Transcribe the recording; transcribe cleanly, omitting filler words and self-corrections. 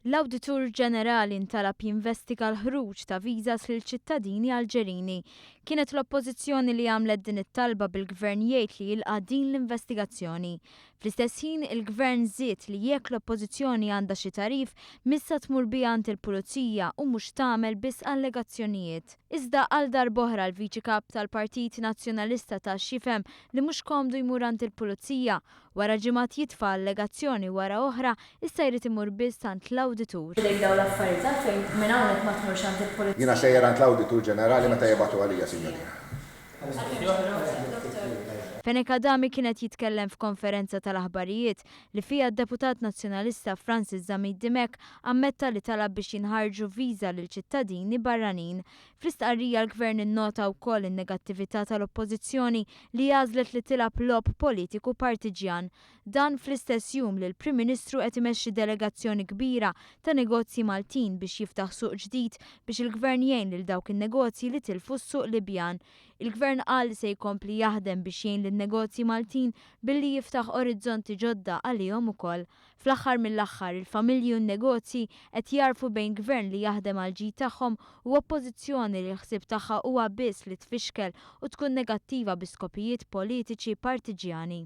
L-Awditur Ġenerali ntalab jinvestiga l-ħruġ ta' viżas lil ċittadini Alġerini. Kienet l-Oppożizzjoni li għamlet din it-talba bil-Gvern jgħid li jilqa' din l-investigazzjoni. Fl-istess ħin il-Gvern żied li jekk l-Oppożizzjoni għandha xi tarif missa tmur biha għand il-Pulizija u mhux tagħmel biss allegazzjonijiet. Iżda għal darb'oħra l-Viċi Kap tal-Partit Nazzjonalista tax-Xifhem li mhux komdu jmur għand il-Pulizija wara ġimgħat jitfa' allegazzjoni wara oħra issa jrid imur biss għand l-Awditur. Dawn l-affarijiet fejn minn hawnhekk ma tmurx għand il-Pulizija. Jiena sejjer għand l-Awditur Ġenerali meta jibgħatu għalija, Sinjorina. Fennek Adami kienet jitkellem f'konferenza tal-aħbarijiet li fija d-deputat nazzjonalista Francis Zamid Dimek ammetta li talab biex jinħarġu viża lil ċittadini barranin. Fl-istqarrija l-Gvern innota wkoll in-negattività tal-Oppożizzjoni li għażlet li tilab lob politiku partiġjan. Dan fl-istess jum li l-Prim Ministru qed imexxi delegazzjoni kbira ta' negozji Maltin biex jiftaħ suq ġdid biex il-Gvern jgħin lil dawk in-negozji li tilfu s-suq Libjan. Il-Gvern qal se jkompli jaħdem biex jgħin lin-negozji Maltin billi jiftaħ orizzonti ġodda għalihom ukoll. Fl-aħħar mill-aħħar il-familji u n-negozji qed jarfu bejn gvern li jaħdem għal ġid tagħhom u oppożizzjoni li l-ħsieb tagħha huwa biss li tfixkel u tkun negattiva bi skopijiet politiċi partiġjani.